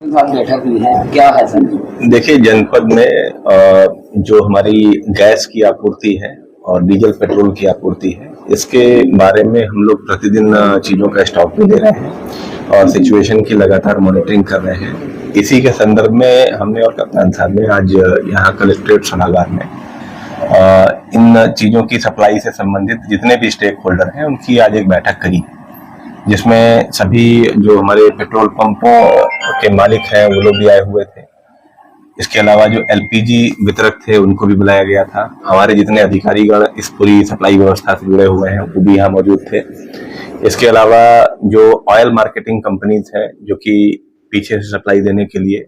साथ बैठक हुई है, क्या है सर? देखिए, जनपद में जो हमारी गैस की आपूर्ति है और डीजल पेट्रोल की आपूर्ति है, इसके बारे में हम लोग प्रतिदिन चीजों का स्टॉक भी ले रहे हैं और सिचुएशन की लगातार मॉनिटरिंग कर रहे हैं। इसी के संदर्भ में हमने और कप्तान साहब ने आज यहाँ कलेक्ट्रेट सभागार में इन चीजों की सप्लाई से संबंधित जितने भी स्टेक होल्डर हैं उनकी आज एक बैठक करी, जिसमें सभी जो हमारे पेट्रोल पंप के मालिक हैं वो लोग भी आए हुए थे। इसके अलावा जो एलपीजी वितरक थे उनको भी बुलाया गया था। हमारे जितने अधिकारीगण इस पूरी सप्लाई व्यवस्था से जुड़े हुए हैं वो भी यहाँ मौजूद थे। इसके अलावा जो ऑयल मार्केटिंग कंपनीज हैं जो कि पीछे से सप्लाई देने के लिए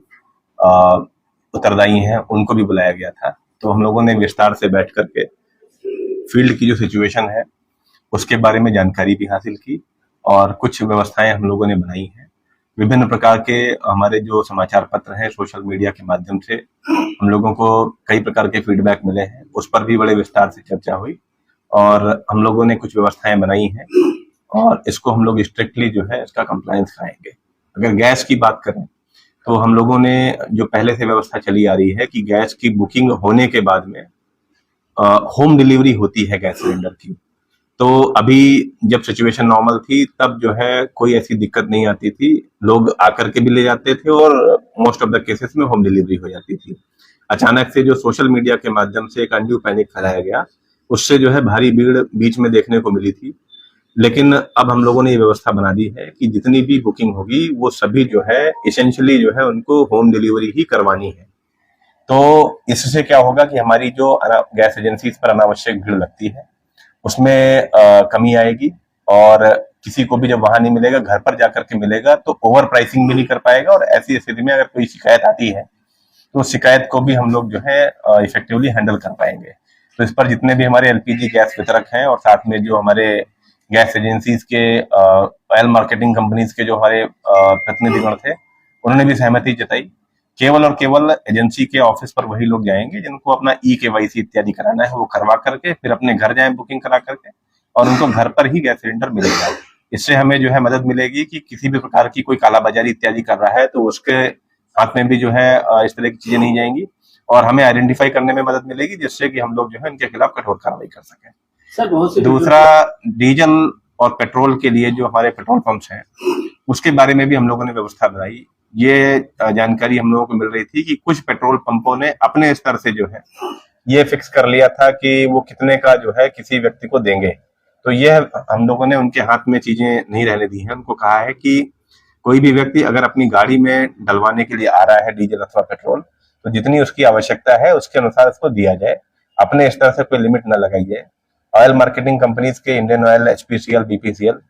उत्तरदायी हैं, उनको भी बुलाया गया था। तो हम लोगों ने विस्तार से बैठ करके फील्ड की जो सिचुएशन है उसके बारे में जानकारी भी हासिल की और कुछ व्यवस्थाएं हम लोगों ने बनाई हैं। विभिन्न प्रकार के हमारे जो समाचार पत्र हैं, सोशल मीडिया के माध्यम से हम लोगों को कई प्रकार के फीडबैक मिले हैं, उस पर भी बड़े विस्तार से चर्चा हुई और हम लोगों ने कुछ व्यवस्थाएं बनाई हैं और इसको हम लोग स्ट्रिक्टली जो है इसका कंप्लायंस कराएंगे। अगर गैस की बात करें तो हम लोगों ने जो पहले से व्यवस्था चली आ रही है कि गैस की बुकिंग होने के बाद में होम डिलीवरी होती है गैस सिलेंडर की। तो अभी जब सिचुएशन नॉर्मल थी तब जो है कोई ऐसी दिक्कत नहीं आती थी, लोग आकर के भी ले जाते थे और मोस्ट ऑफ द केसेस में होम डिलीवरी हो जाती थी। अचानक से जो सोशल मीडिया के माध्यम से एक अनड्यू पैनिक फैलाया गया, उससे जो है भारी भीड़ बीच में देखने को मिली थी। लेकिन अब हम लोगों ने ये व्यवस्था बना दी है कि जितनी भी बुकिंग होगी वो सभी जो है इसेंशियली जो है उनको होम डिलीवरी ही करवानी है। तो इससे क्या होगा कि हमारी जो गैस एजेंसीज पर अनावश्यक भीड़ लगती है उसमें कमी आएगी और किसी को भी जब वहां नहीं मिलेगा, घर पर जाकर के मिलेगा तो ओवर प्राइसिंग भी नहीं कर पाएगा और ऐसी स्थिति में अगर कोई शिकायत आती है तो शिकायत को भी हम लोग जो है इफेक्टिवली हैंडल कर पाएंगे। तो इस पर जितने भी हमारे एलपीजी गैस वितरक हैं और साथ में जो हमारे गैस एजेंसीज के ऑयल मार्केटिंग कंपनीज के जो हमारे प्रतिनिधिगण थे, उन्होंने भी सहमति जताई। केवल और केवल एजेंसी के ऑफिस पर वही लोग जाएंगे जिनको अपना केवाईसी इत्यादि कराना है, वो करवा करके फिर अपने घर जाएं बुकिंग करा करके और उनको घर पर ही गैस सिलेंडर मिलेगा। इससे हमें जो है मदद मिलेगी कि किसी भी प्रकार की कोई कालाबाजारी इत्यादि कर रहा है तो उसके हाथ में भी जो है इस तरह की चीजें नहीं जाएंगी और हमें आइडेंटिफाई करने में मदद मिलेगी, जिससे कि हम लोग जो है इनके खिलाफ कठोर कार्रवाई कर सकें। सर बहुत से दूसरा, डीजल और पेट्रोल के लिए जो हमारे पेट्रोल पंप्स हैं उसके बारे में भी हम लोगों ने व्यवस्था बनाई। ये जानकारी हम लोगों को मिल रही थी कि कुछ पेट्रोल पंपों ने अपने स्तर से जो है ये फिक्स कर लिया था कि वो कितने का जो है किसी व्यक्ति को देंगे। तो ये हम लोगों ने उनके हाथ में चीजें नहीं रहने दी हैं। उनको कहा है कि कोई भी व्यक्ति अगर अपनी गाड़ी में डलवाने के लिए आ रहा है डीजल अथवा पेट्रोल, तो जितनी उसकी आवश्यकता है उसके अनुसार इसको दिया जाए, अपने स्तर से कोई लिमिट न लगाई जाए। ऑयल मार्केटिंग कंपनीज के इंडियन ऑयल, एचपीसीएल, बीपीसीएल,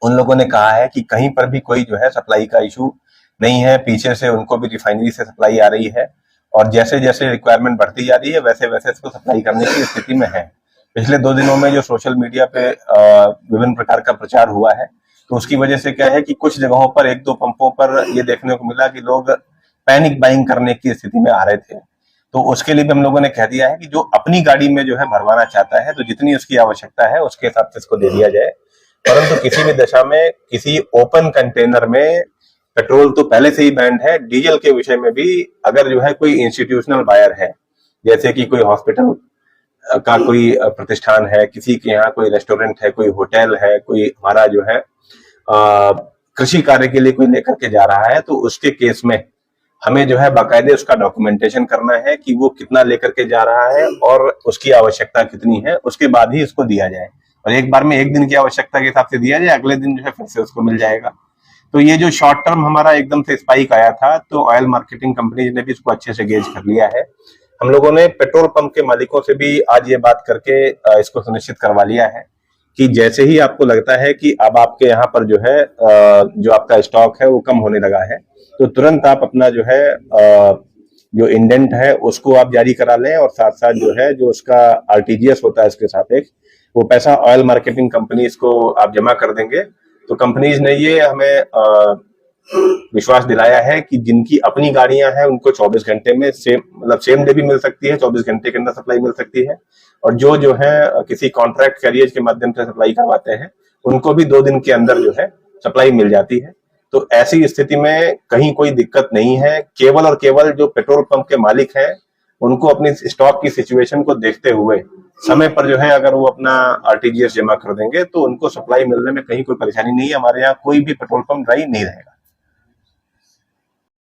उन लोगों ने कहा है कि कहीं पर भी कोई जो है सप्लाई का इशू नहीं है, पीछे से उनको भी रिफाइनरी से सप्लाई आ रही है और जैसे जैसे रिक्वायरमेंट बढ़ती जा रही है वैसे वैसे इसको सप्लाई करने की स्थिति में है। पिछले 2 दिनों में जो सोशल मीडिया पे विभिन्न प्रकार का प्रचार हुआ है तो उसकी वजह से क्या है कि कुछ जगहों पर 1-2 पंपों पर ये देखने को मिला कि लोग पैनिक बाइंग करने की स्थिति में आ रहे थे। तो उसके लिए भी हम लोगों ने कह दिया है कि जो अपनी गाड़ी में जो है भरवाना चाहता है तो जितनी उसकी आवश्यकता है उसके हिसाब से इसको दे दिया जाए, परंतु किसी भी दशा में किसी ओपन कंटेनर में पेट्रोल तो पहले से ही बैंड है, डीजल के विषय में भी अगर जो है कोई इंस्टीट्यूशनल बायर है, जैसे कि कोई हॉस्पिटल का कोई प्रतिष्ठान है, किसी के यहाँ कोई रेस्टोरेंट है, कोई होटल है, कोई हमारा जो है कृषि कार्य के लिए कोई लेकर के जा रहा है, तो उसके केस में हमें जो है बाकायदे उसका डॉक्यूमेंटेशन करना है कि वो कितना लेकर के जा रहा है और उसकी आवश्यकता कितनी है, उसके बाद ही इसको दिया जाए। और एक बार में 1 दिन की आवश्यकता के हिसाब से दिया जाए, अगले दिन जो है फिर से उसको मिल जाएगा। तो ये जो शॉर्ट टर्म हमारा एकदम से स्पाइक आया था तो ऑयल मार्केटिंग कंपनीज ने भी इसको अच्छे से गेज कर लिया है। हम लोगों ने पेट्रोल पंप के मालिकों से भी आज ये बात करके इसको सुनिश्चित करवा लिया है कि जैसे ही आपको लगता है कि अब आपके यहाँ पर जो है जो आपका स्टॉक है वो कम होने लगा है, तो तुरंत आप अपना जो है जो इंडेंट है उसको आप जारी करा लें और साथ साथ जो है जो उसका आरटीजीएस होता है इसके सापेक्ष वो पैसा ऑयल मार्केटिंग कंपनीज को आप जमा कर देंगे। तो कंपनीज ने ये हमें विश्वास दिलाया है कि जिनकी अपनी गाड़ियां हैं उनको 24 घंटे में सेम डे भी मिल सकती है, 24 घंटे के अंदर सप्लाई मिल सकती है और जो है किसी कॉन्ट्रैक्ट कैरियर के माध्यम से सप्लाई करवाते हैं उनको भी 2 दिन के अंदर जो है सप्लाई मिल जाती है। तो ऐसी स्थिति में कहीं कोई दिक्कत नहीं है। केवल और केवल जो पेट्रोल पंप के मालिक हैं उनको अपनी स्टॉक की सिचुएशन को देखते हुए समय पर जो है अगर वो अपना आरटीजीएस जमा कर देंगे तो उनको सप्लाई मिलने में कहीं कोई परेशानी नहीं है। हमारे यहाँ कोई भी पेट्रोल पंप ड्राई नहीं रहेगा।